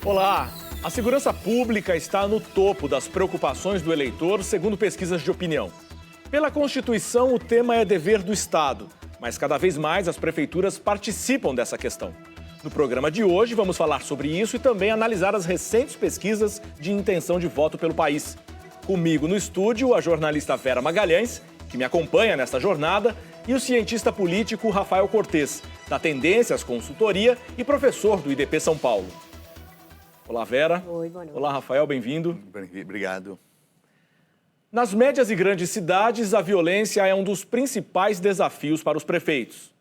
Olá! A segurança pública está no topo das preocupações do eleitor, segundo pesquisas de opinião. Pela Constituição, o tema é dever do Estado, mas cada vez mais as prefeituras participam dessa questão. No programa de hoje, vamos falar sobre isso e também analisar as recentes pesquisas de intenção de voto pelo país. Comigo no estúdio, a jornalista Vera Magalhães, que me acompanha nesta jornada, e o cientista político Rafael Cortes, da Tendências Consultoria e professor do IDP São Paulo. Olá, Vera. Oi, boa noite. Olá, Rafael, bem-vindo. Obrigado. Nas médias e grandes cidades, a violência é um dos principais desafios para os prefeitos.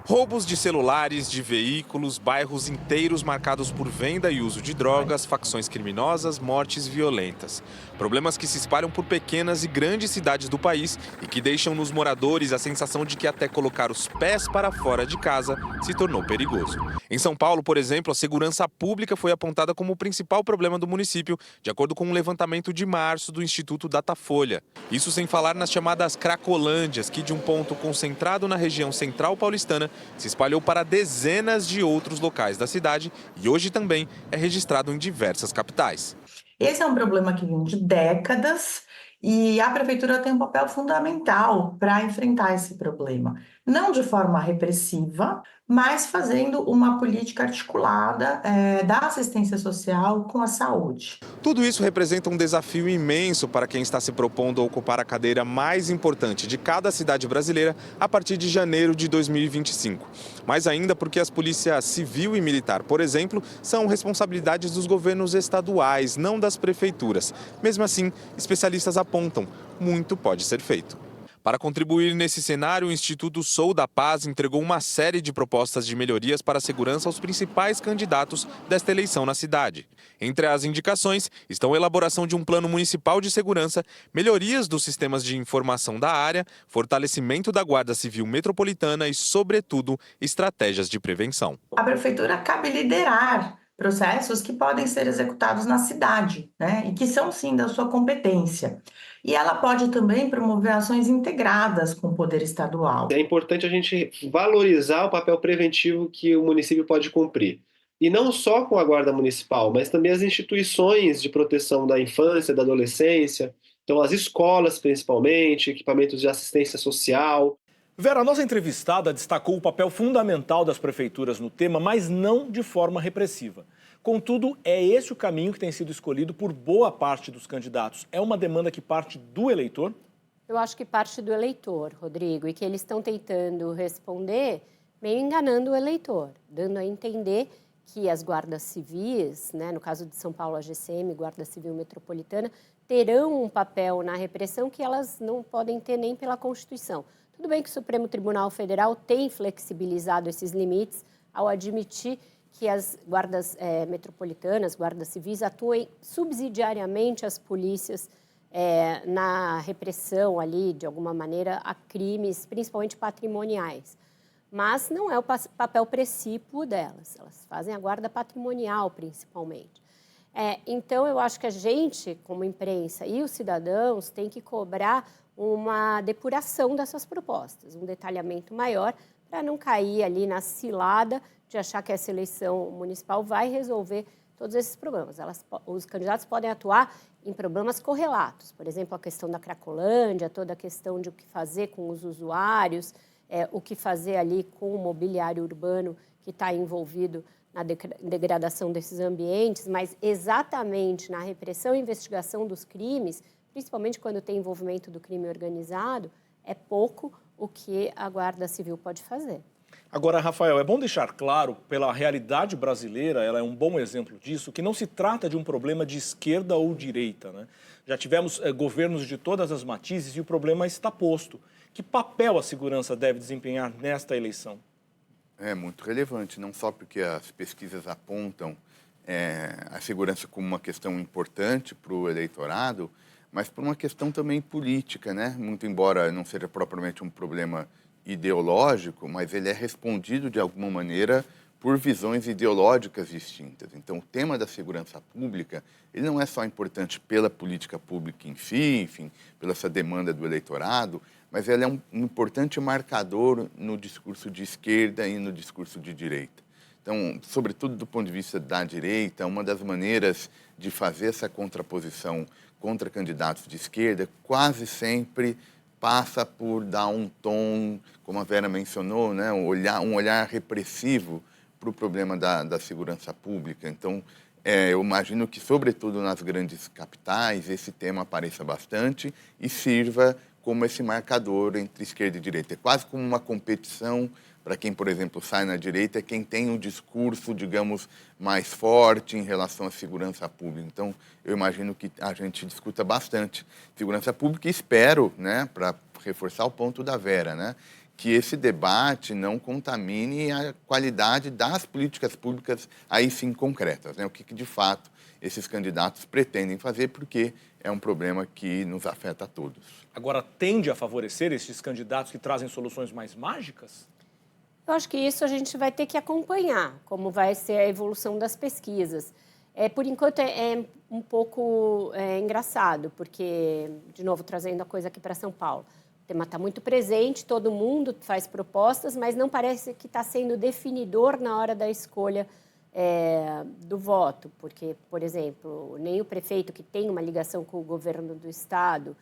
Roubos de celulares, de veículos, bairros inteiros marcados por venda e uso de drogas, facções criminosas, mortes violentas. Problemas que se espalham por pequenas e grandes cidades do país e que deixam nos moradores a sensação de que até colocar os pés para fora de casa se tornou perigoso. Em São Paulo, por exemplo, a segurança pública foi apontada como o principal problema do município, de acordo com um levantamento de março do Instituto Datafolha. Isso sem falar nas chamadas cracolândias, que de um ponto concentrado na região central paulistana se espalhou para dezenas de outros locais da cidade e hoje também é registrado em diversas capitais. Esse é um problema que vem de décadas e a prefeitura tem um papel fundamental para enfrentar esse problema. Não de forma repressiva, mas fazendo uma política articulada da assistência social com a saúde. Tudo isso representa um desafio imenso para quem está se propondo a ocupar a cadeira mais importante de cada cidade brasileira a partir de janeiro de 2025. Mais ainda porque as polícias civil e militar, por exemplo, são responsabilidades dos governos estaduais, não das prefeituras. Mesmo assim, especialistas apontam, muito pode ser feito. Para contribuir nesse cenário, o Instituto Sou da Paz entregou uma série de propostas de melhorias para a segurança aos principais candidatos desta eleição na cidade. Entre as indicações estão a elaboração de um plano municipal de segurança, melhorias dos sistemas de informação da área, fortalecimento da Guarda Civil Metropolitana e, sobretudo, estratégias de prevenção. A prefeitura cabe liderar processos que podem ser executados na cidade, né? E que são, sim, da sua competência. E ela pode também promover ações integradas com o poder estadual. É importante a gente valorizar o papel preventivo que o município pode cumprir. E não só com a Guarda Municipal, mas também as instituições de proteção da infância, da adolescência. Então, as escolas, principalmente, equipamentos de assistência social. Vera, a nossa entrevistada destacou o papel fundamental das prefeituras no tema, mas não de forma repressiva. Contudo, é esse o caminho que tem sido escolhido por boa parte dos candidatos. É uma demanda que parte do eleitor? Eu acho que parte do eleitor, Rodrigo, e que eles estão tentando responder meio enganando o eleitor, dando a entender que as guardas civis, né, no caso de São Paulo, a GCM, Guarda Civil Metropolitana, terão um papel na repressão que elas não podem ter nem pela Constituição. Tudo bem que o Supremo Tribunal Federal tem flexibilizado esses limites ao admitir que as guardas metropolitanas, guardas civis, atuem subsidiariamente às polícias na repressão ali, de alguma maneira, a crimes, principalmente patrimoniais. Mas não é o papel precípuo delas, elas fazem a guarda patrimonial, principalmente. Então, eu acho que a gente, como imprensa e os cidadãos, tem que cobrar uma depuração dessas propostas, um detalhamento maior, para não cair ali na cilada de achar que essa eleição municipal vai resolver todos esses problemas. Os candidatos podem atuar em problemas correlatos, por exemplo, a questão da Cracolândia, toda a questão de o que fazer com os usuários, o que fazer ali com o mobiliário urbano que está envolvido na degradação desses ambientes, mas exatamente na repressão e investigação dos crimes, principalmente quando tem envolvimento do crime organizado, é pouco o que a Guarda Civil pode fazer. Agora, Rafael, é bom deixar claro, pela realidade brasileira, ela é um bom exemplo disso, que não se trata de um problema de esquerda ou direita, né? Já tivemos governos de todas as matizes e o problema está posto. Que papel a segurança deve desempenhar nesta eleição? É muito relevante, não só porque as pesquisas apontam a segurança como uma questão importante para o eleitorado, mas por uma questão também política, né? Muito embora não seja propriamente um problema ideológico, mas ele é respondido de alguma maneira por visões ideológicas distintas. Então, o tema da segurança pública, ele não é só importante pela política pública em si, enfim, pela essa demanda do eleitorado, mas ele é um importante marcador no discurso de esquerda e no discurso de direita. Então, sobretudo do ponto de vista da direita, uma das maneiras de fazer essa contraposição contra candidatos de esquerda quase sempre passa por dar um tom, como a Vera mencionou, né, um olhar repressivo para o problema da segurança pública. Então, eu imagino que, sobretudo nas grandes capitais, esse tema apareça bastante e sirva como esse marcador entre esquerda e direita. É quase como uma competição para quem, por exemplo, sai na direita, é quem tem um discurso, digamos, mais forte em relação à segurança pública. Então, eu imagino que a gente discuta bastante segurança pública e espero, né, para reforçar o ponto da Vera, né, que esse debate não contamine a qualidade das políticas públicas, aí sim concretas, né, o que de fato esses candidatos pretendem fazer, porque é um problema que nos afeta a todos. Agora, tende a favorecer esses candidatos que trazem soluções mais mágicas? Eu acho que isso a gente vai ter que acompanhar, como vai ser a evolução das pesquisas. Por enquanto, é um pouco engraçado, porque, de novo, trazendo a coisa aqui para São Paulo, o tema está muito presente, todo mundo faz propostas, mas não parece que está sendo definidor na hora da escolha do voto, porque, por exemplo, nem o prefeito que tem uma ligação com o governo do estado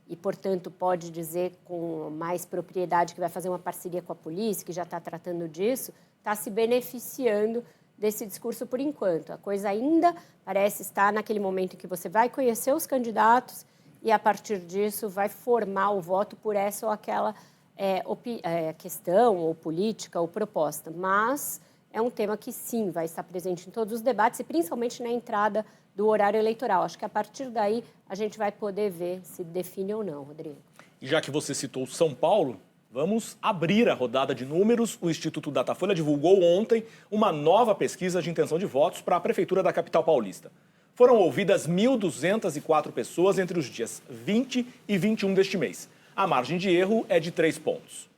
e, portanto, pode dizer com mais propriedade que vai fazer uma parceria com a polícia, que já está tratando disso, está se beneficiando desse discurso por enquanto. A coisa ainda parece estar naquele momento em que você vai conhecer os candidatos e, a partir disso, vai formar o voto por essa ou aquela questão, ou política, ou proposta. Mas é um tema que, sim, vai estar presente em todos os debates e, principalmente, na entrada do horário eleitoral. Acho que, a partir daí, a gente vai poder ver se define ou não, Rodrigo. E já que você citou São Paulo, vamos abrir a rodada de números. O Instituto Datafolha divulgou ontem uma nova pesquisa de intenção de votos para a Prefeitura da capital paulista. Foram ouvidas 1.204 pessoas entre os dias 20 e 21 deste mês. A margem de erro é de 3 pontos.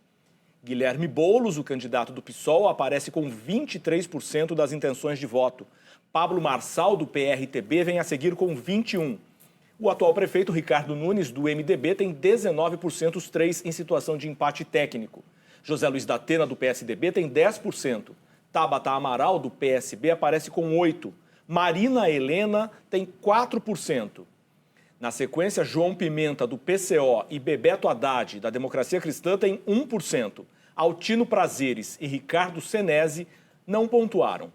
Guilherme Boulos, o candidato do PSOL, aparece com 23% das intenções de voto. Pablo Marçal, do PRTB, vem a seguir com 21%. O atual prefeito, Ricardo Nunes, do MDB, tem 19%, os três em situação de empate técnico. José Luiz da Atena, do PSDB, tem 10%. Tabata Amaral, do PSB, aparece com 8%. Marina Helena tem 4%. Na sequência, João Pimenta, do PCO, e Bebeto Haddad, da Democracia Cristã, tem 1%. Altino Prazeres e Ricardo Senesi não pontuaram.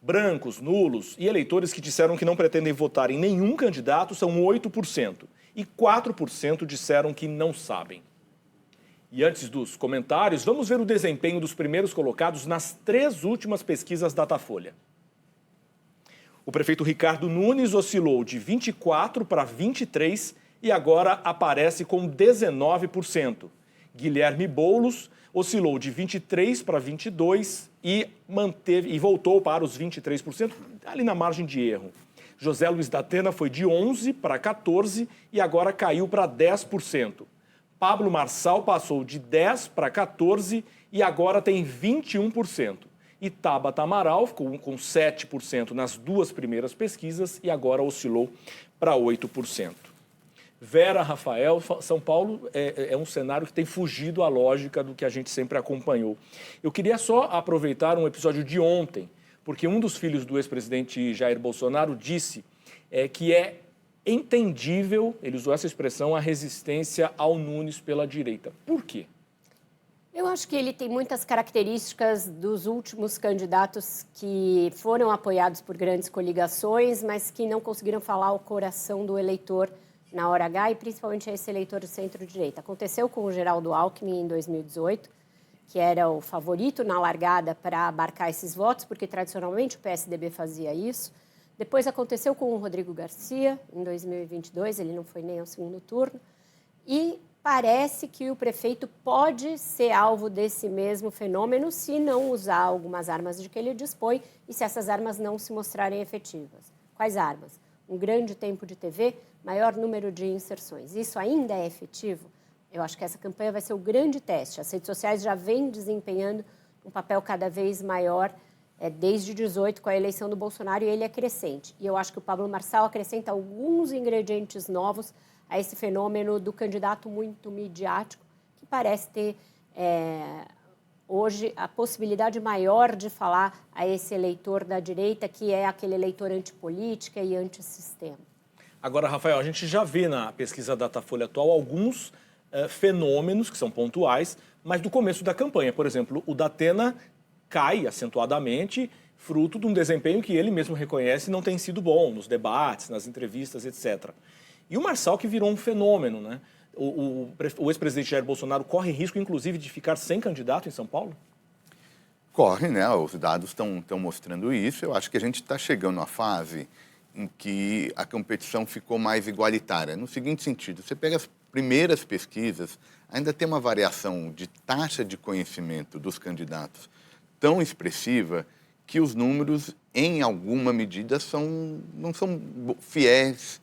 Brancos, nulos e eleitores que disseram que não pretendem votar em nenhum candidato são 8%. E 4% disseram que não sabem. E antes dos comentários, vamos ver o desempenho dos primeiros colocados nas 3 últimas pesquisas Datafolha. O prefeito Ricardo Nunes oscilou de 24% para 23% e agora aparece com 19%. Guilherme Boulos oscilou de 23% para 22% e voltou para os 23%, ali na margem de erro. José Luiz da Atena foi de 11% para 14% e agora caiu para 10%. Pablo Marçal passou de 10% para 14% e agora tem 21%. E Tabata Amaral ficou com 7% nas 2 primeiras pesquisas e agora oscilou para 8%. Vera, Rafael, São Paulo é um cenário que tem fugido à lógica do que a gente sempre acompanhou. Eu queria só aproveitar um episódio de ontem, porque um dos filhos do ex-presidente Jair Bolsonaro disse que é entendível, ele usou essa expressão, a resistência ao Nunes pela direita. Por quê? Eu acho que ele tem muitas características dos últimos candidatos que foram apoiados por grandes coligações, mas que não conseguiram falar ao coração do eleitor na hora H, e principalmente a esse eleitor do centro-direita. Aconteceu com o Geraldo Alckmin em 2018, que era o favorito na largada para abarcar esses votos, porque tradicionalmente o PSDB fazia isso. Depois aconteceu com o Rodrigo Garcia, em 2022, ele não foi nem ao segundo turno. E parece que o prefeito pode ser alvo desse mesmo fenômeno se não usar algumas armas de que ele dispõe e se essas armas não se mostrarem efetivas. Quais armas? Um grande tempo de TV, maior número de inserções. Isso ainda é efetivo? Eu acho que essa campanha vai ser o grande teste. As redes sociais já vêm desempenhando um papel cada vez maior desde 2018, com a eleição do Bolsonaro, e ele é crescente. E eu acho que o Pablo Marçal acrescenta alguns ingredientes novos a esse fenômeno do candidato muito midiático, que parece ter hoje a possibilidade maior de falar a esse eleitor da direita, que é aquele eleitor antipolítica e antissistema. Agora, Rafael, a gente já vê na pesquisa Datafolha atual alguns fenômenos que são pontuais, mas do começo da campanha. Por exemplo, o Datena cai acentuadamente, fruto de um desempenho que ele mesmo reconhece não tem sido bom nos debates, nas entrevistas, etc. E o Marçal, que virou um fenômeno, né? O ex-presidente Jair Bolsonaro corre risco, inclusive, de ficar sem candidato em São Paulo? Corre, né? Os dados estão mostrando isso. Eu acho que a gente está chegando à fase em que a competição ficou mais igualitária. No seguinte sentido, você pega as primeiras pesquisas, ainda tem uma variação de taxa de conhecimento dos candidatos tão expressiva que os números, em alguma medida, não são fiéis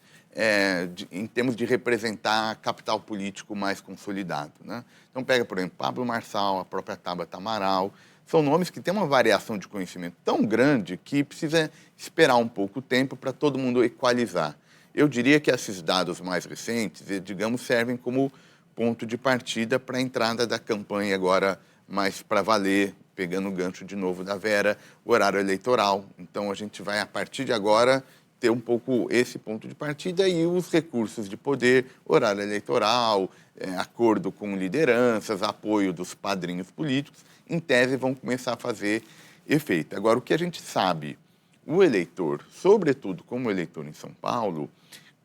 em termos de representar capital político mais consolidado, né? Então pega, por exemplo, Pablo Marçal, a própria Tabata Amaral, são nomes que têm uma variação de conhecimento tão grande que precisa esperar um pouco o tempo para todo mundo equalizar. Eu diria que esses dados mais recentes, digamos, servem como ponto de partida para a entrada da campanha agora mais para valer, pegando o gancho de novo da Vera, o horário eleitoral. Então a gente vai, a partir de agora, ter um pouco esse ponto de partida e os recursos de poder, horário eleitoral, acordo com lideranças, apoio dos padrinhos políticos, em tese vão começar a fazer efeito. Agora, o que a gente sabe, o eleitor, sobretudo como eleitor em São Paulo,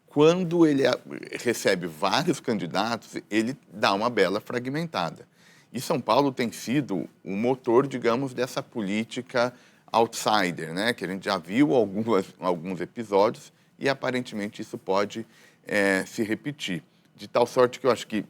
quando ele recebe vários candidatos, ele dá uma bela fragmentada. E São Paulo tem sido o motor, digamos, dessa política outsider, né? Que a gente já viu alguns episódios e aparentemente isso pode se repetir. De tal sorte que eu acho que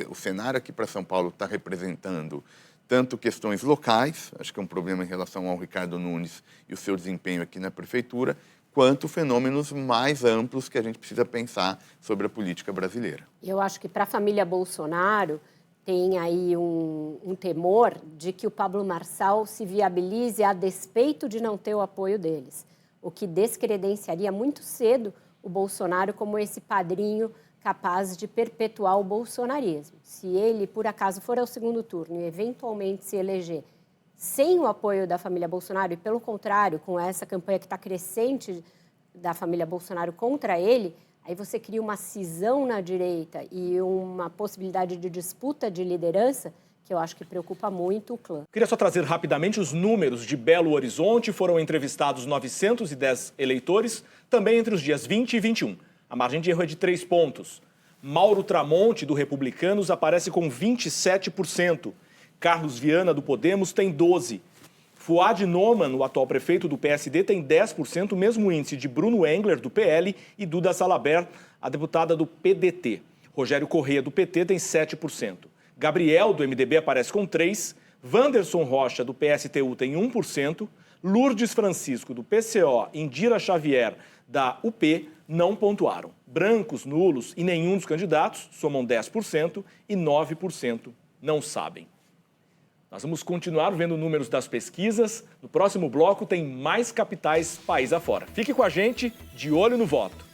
o cenário aqui para São Paulo está representando tanto questões locais, acho que é um problema em relação ao Ricardo Nunes e o seu desempenho aqui na prefeitura, quanto fenômenos mais amplos que a gente precisa pensar sobre a política brasileira. Eu acho que para a família Bolsonaro tem aí um temor de que o Pablo Marçal se viabilize a despeito de não ter o apoio deles, o que descredenciaria muito cedo o Bolsonaro como esse padrinho capaz de perpetuar o bolsonarismo. Se ele, por acaso, for ao segundo turno e eventualmente se eleger sem o apoio da família Bolsonaro e, pelo contrário, com essa campanha que está crescente da família Bolsonaro contra ele, aí você cria uma cisão na direita e uma possibilidade de disputa de liderança que eu acho que preocupa muito o clã. Queria só trazer rapidamente os números de Belo Horizonte. Foram entrevistados 910 eleitores, também entre os dias 20 e 21. A margem de erro é de 3 pontos. Mauro Tramonte, do Republicanos, aparece com 27%. Carlos Viana, do Podemos, tem 12%. Fuad Noman, o atual prefeito do PSD, tem 10%, o mesmo índice de Bruno Engler, do PL, e Duda Salabert, a deputada do PDT. Rogério Corrêa, do PT, tem 7%. Gabriel, do MDB, aparece com 3%. Wanderson Rocha, do PSTU, tem 1%. Lourdes Francisco, do PCO, e Indira Xavier, da UP, não pontuaram. Brancos, nulos e nenhum dos candidatos somam 10% e 9% não sabem. Nós vamos continuar vendo números das pesquisas. No próximo bloco tem mais capitais país afora. Fique com a gente, de olho no voto.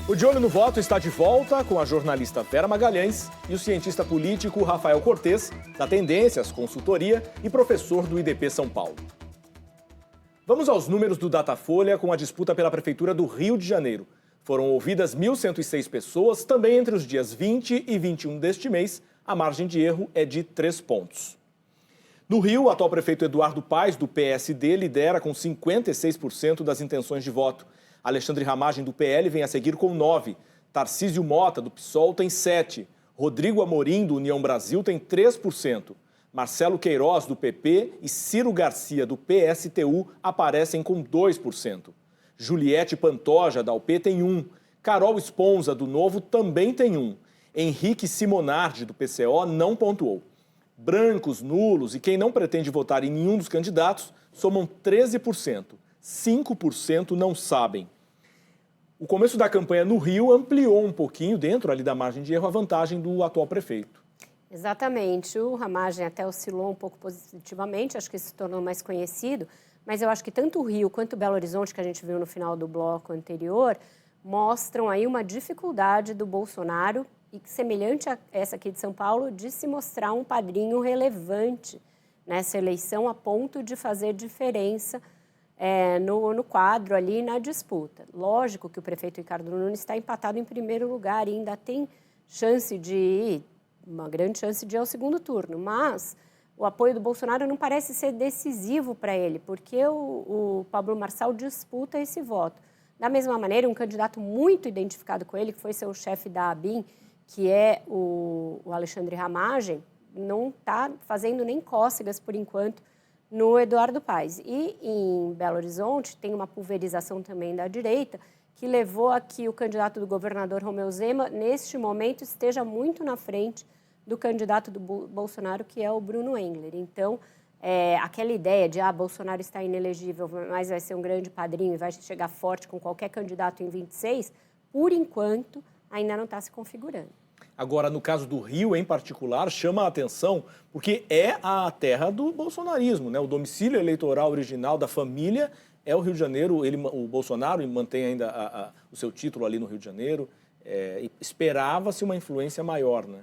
O De Olho no Voto está de volta com a jornalista Vera Magalhães e o cientista político Rafael Cortes, da Tendências Consultoria e professor do IDP São Paulo. Vamos aos números do Datafolha com a disputa pela Prefeitura do Rio de Janeiro. Foram ouvidas 1.106 pessoas, também entre os dias 20 e 21 deste mês. A margem de erro é de 3 pontos. No Rio, o atual prefeito Eduardo Paes, do PSD, lidera com 56% das intenções de voto. Alexandre Ramagem, do PL, vem a seguir com 9%. Tarcísio Mota, do PSOL, tem 7%. Rodrigo Amorim, do União Brasil, tem 3%. Marcelo Queiroz, do PP, e Ciro Garcia, do PSTU, aparecem com 2%. Juliette Pantoja, da UP, tem 1%. Carol Esponza, do Novo, também tem 1%. Henrique Simonardi, do PCO, não pontuou. Brancos, nulos e quem não pretende votar em nenhum dos candidatos somam 13%. 5% não sabem. O começo da campanha no Rio ampliou um pouquinho, dentro ali da margem de erro, a vantagem do atual prefeito. Exatamente. O Ramagem até oscilou um pouco positivamente, acho que se tornou mais conhecido, mas eu acho que tanto o Rio quanto o Belo Horizonte, que a gente viu no final do bloco anterior, mostram aí uma dificuldade do Bolsonaro, e semelhante a essa aqui de São Paulo, de se mostrar um padrinho relevante nessa eleição a ponto de fazer diferença no quadro ali, na disputa. Lógico que o prefeito Ricardo Nunes está empatado em primeiro lugar e ainda tem uma grande chance de ir ao segundo turno, mas o apoio do Bolsonaro não parece ser decisivo para ele, porque o Pablo Marçal disputa esse voto. Da mesma maneira, um candidato muito identificado com ele, que foi seu chefe da ABIN, que é o Alexandre Ramagem, não está fazendo nem cócegas, por enquanto, no Eduardo Paes. E em Belo Horizonte tem uma pulverização também da direita, que levou a que o candidato do governador Romeu Zema, neste momento, esteja muito na frente do candidato do Bolsonaro, que é o Bruno Engler. Então, aquela ideia de Bolsonaro está inelegível, mas vai ser um grande padrinho e vai chegar forte com qualquer candidato em 26, por enquanto, ainda não está se configurando. Agora, no caso do Rio, em particular, chama a atenção porque é a terra do bolsonarismo, né? O domicílio eleitoral original da família é o Rio de Janeiro. O Bolsonaro mantém ainda o seu título ali no Rio de Janeiro. Esperava-se uma influência maior, né?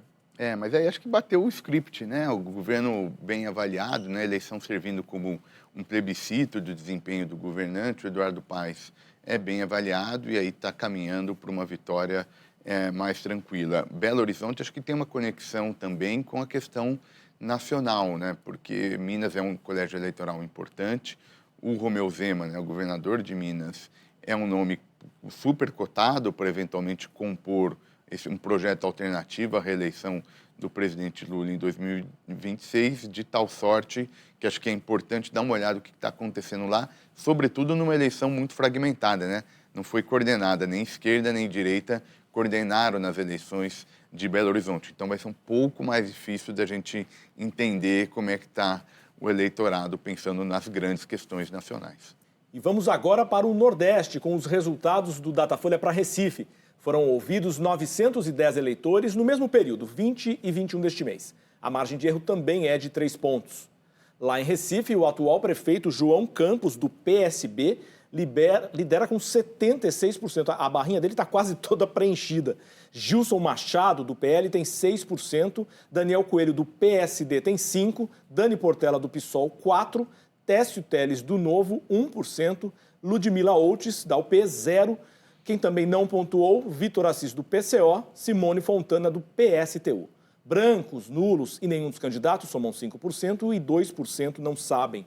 Mas aí acho que bateu o script, né? O governo bem avaliado, né? A eleição servindo como um plebiscito do desempenho do governante, o Eduardo Paes é bem avaliado e aí está caminhando para uma vitória mais tranquila. Belo Horizonte acho que tem uma conexão também com a questão nacional, né? Porque Minas é um colégio eleitoral importante. O Romeu Zema, né, o governador de Minas, é um nome super cotado para eventualmente compor um projeto alternativo à reeleição do presidente Lula em 2026, de tal sorte que acho que é importante dar uma olhada no que está acontecendo lá, sobretudo numa eleição muito fragmentada, né? Não foi coordenada, nem esquerda nem direita coordenaram nas eleições de Belo Horizonte. Então vai ser um pouco mais difícil da gente entender como é que está o eleitorado pensando nas grandes questões nacionais. E vamos agora para o Nordeste, com os resultados do Datafolha para Recife. Foram ouvidos 910 eleitores no mesmo período, 20 e 21 deste mês. A margem de erro também é de 3 pontos. Lá em Recife, o atual prefeito João Campos, do PSB, lidera com 76%. A barrinha dele está quase toda preenchida. Gilson Machado, do PL, tem 6%. Daniel Coelho, do PSD, tem 5%. Dani Portela, do PSOL, 4%. Técio Teles, do Novo, 1%. Ludmila Outes, da UP, 0%. Quem também não pontuou, Vitor Assis, do PCO, Simone Fontana, do PSTU. Brancos, nulos e nenhum dos candidatos somam 5% e 2% não sabem.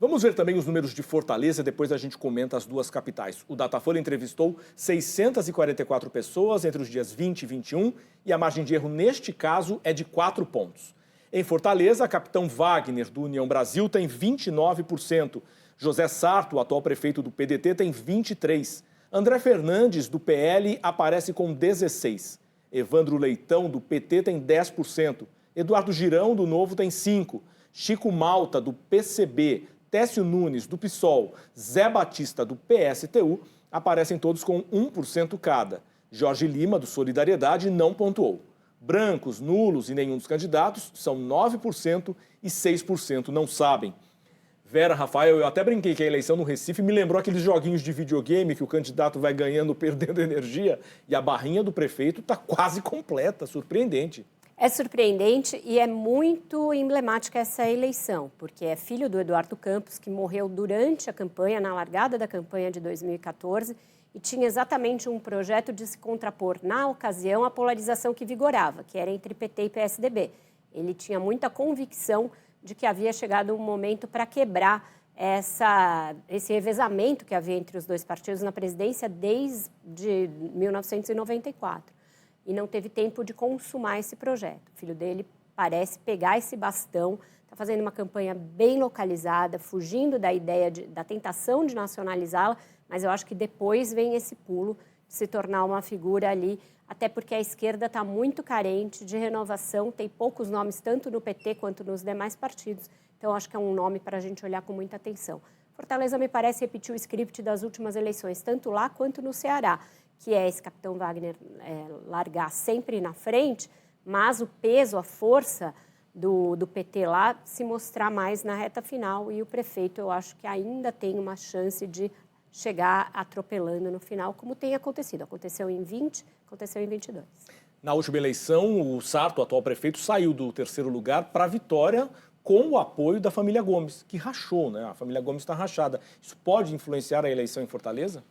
Vamos ver também os números de Fortaleza, depois a gente comenta as duas capitais. O Datafolha entrevistou 644 pessoas entre os dias 20 e 21 e a margem de erro neste caso é de 4 pontos. Em Fortaleza, capitão Wagner, do União Brasil, tem 29%. José Sarto, o atual prefeito do PDT, tem 23%. André Fernandes, do PL, aparece com 16%. Evandro Leitão, do PT, tem 10%. Eduardo Girão, do Novo, tem 5%. Chico Malta, do PCB, Técio Nunes, do PSOL, Zé Batista, do PSTU, aparecem todos com 1% cada. Jorge Lima, do Solidariedade, não pontuou. Brancos, nulos e nenhum dos candidatos são 9% e 6% não sabem. Vera, Rafael, eu até brinquei que a eleição no Recife me lembrou aqueles joguinhos de videogame que o candidato vai ganhando, perdendo energia, e a barrinha do prefeito está quase completa, surpreendente. É surpreendente e é muito emblemática essa eleição, porque é filho do Eduardo Campos, que morreu durante a campanha, na largada da campanha de 2014, e tinha exatamente um projeto de se contrapor, na ocasião, à polarização que vigorava, que era entre PT e PSDB. Ele tinha muita convicção de que havia chegado um momento para quebrar esse revezamento que havia entre os dois partidos na presidência desde 1994. E não teve tempo de consumar esse projeto. O filho dele parece pegar esse bastão, está fazendo uma campanha bem localizada, fugindo da ideia da tentação de nacionalizá-la, mas eu acho que depois vem esse pulo de se tornar uma figura ali, até porque a esquerda está muito carente de renovação, tem poucos nomes tanto no PT quanto nos demais partidos, então acho que é um nome para a gente olhar com muita atenção. Fortaleza me parece repetir o script das últimas eleições, tanto lá quanto no Ceará, que é esse capitão Wagner largar sempre na frente, mas o peso, a força do PT lá se mostrar mais na reta final, e o prefeito, eu acho que ainda tem uma chance de chegar atropelando no final, como tem acontecido. Aconteceu em 20, aconteceu em 22. Na última eleição, o Sarto, o atual prefeito, saiu do terceiro lugar para a vitória com o apoio da família Gomes, que rachou, né? A família Gomes está rachada. Isso pode influenciar a eleição em Fortaleza?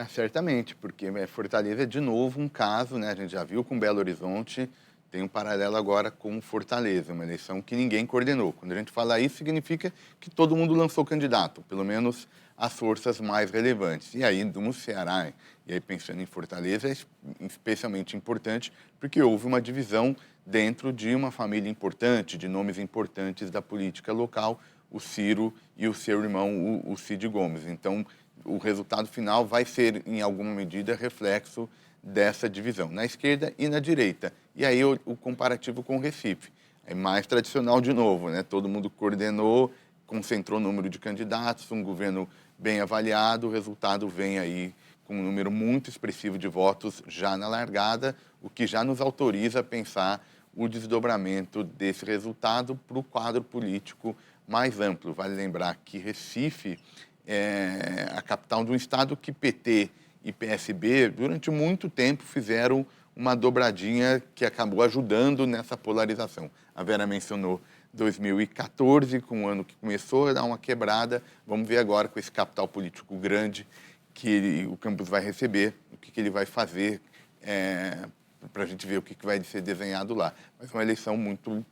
Certamente, porque Fortaleza é de novo um caso, né? A gente já viu com Belo Horizonte, tem um paralelo agora com Fortaleza, uma eleição que ninguém coordenou. Quando a gente fala isso, significa que todo mundo lançou candidato, pelo menos as forças mais relevantes. E aí, no Ceará, e aí pensando em Fortaleza, é especialmente importante, porque houve uma divisão dentro de uma família importante, de nomes importantes da política local, o Ciro e o seu irmão, o Cid Gomes. Então, o resultado final vai ser, em alguma medida, reflexo dessa divisão, na esquerda e na direita. E aí o comparativo com o Recife. É mais tradicional de novo, né? Todo mundo coordenou, concentrou o número de candidatos, um governo bem avaliado, o resultado vem aí com um número muito expressivo de votos já na largada, o que já nos autoriza a pensar o desdobramento desse resultado para o quadro político mais amplo. Vale lembrar que Recife é a capital de um estado que PT e PSB, durante muito tempo, fizeram uma dobradinha que acabou ajudando nessa polarização. A Vera mencionou 2014, com o ano que começou a dar uma quebrada. Vamos ver agora com esse capital político grande que o campus vai receber, o que ele vai fazer para a gente ver o que vai ser desenhado lá. Mas é uma eleição muito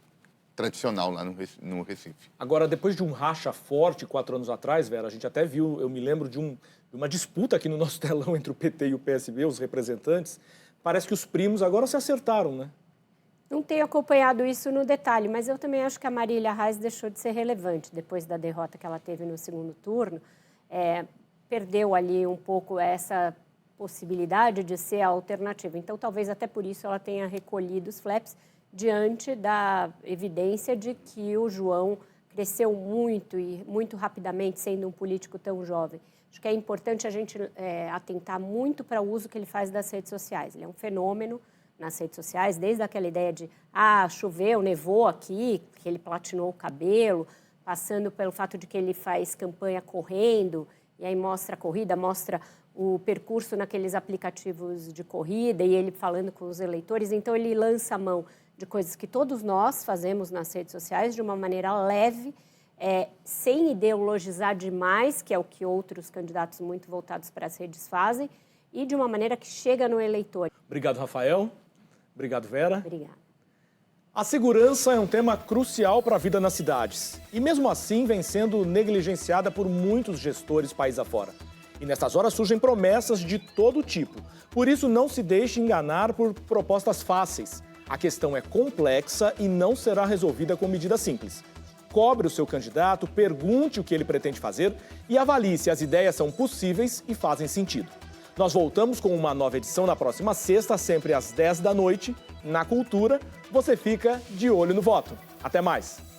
tradicional lá no Recife. Agora, depois de um racha forte 4 anos atrás, Vera, a gente até viu, eu me lembro de uma disputa aqui no nosso telão entre o PT e o PSB, os representantes. Parece que os primos agora se acertaram, né? Não tenho acompanhado isso no detalhe, mas eu também acho que a Marília Reis deixou de ser relevante depois da derrota que ela teve no segundo turno. Perdeu ali um pouco essa possibilidade de ser a alternativa. Então, talvez até por isso ela tenha recolhido os flaps diante da evidência de que o João cresceu muito e muito rapidamente, sendo um político tão jovem. Acho que é importante a gente atentar muito para o uso que ele faz das redes sociais. Ele é um fenômeno nas redes sociais, desde aquela ideia de choveu, nevou aqui, que ele platinou o cabelo, passando pelo fato de que ele faz campanha correndo, e aí mostra a corrida, mostra o percurso naqueles aplicativos de corrida, e ele falando com os eleitores. Então, ele lança a mão de coisas que todos nós fazemos nas redes sociais de uma maneira leve, sem ideologizar demais, que é o que outros candidatos muito voltados para as redes fazem, e de uma maneira que chega no eleitor. Obrigado, Rafael. Obrigado, Vera. Obrigada. A segurança é um tema crucial para a vida nas cidades. E mesmo assim vem sendo negligenciada por muitos gestores país afora. E nessas horas surgem promessas de todo tipo. Por isso, não se deixe enganar por propostas fáceis. A questão é complexa e não será resolvida com medidas simples. Cobre o seu candidato, pergunte o que ele pretende fazer e avalie se as ideias são possíveis e fazem sentido. Nós voltamos com uma nova edição na próxima sexta, sempre às 10 da noite. Na Cultura, você fica de olho no voto. Até mais!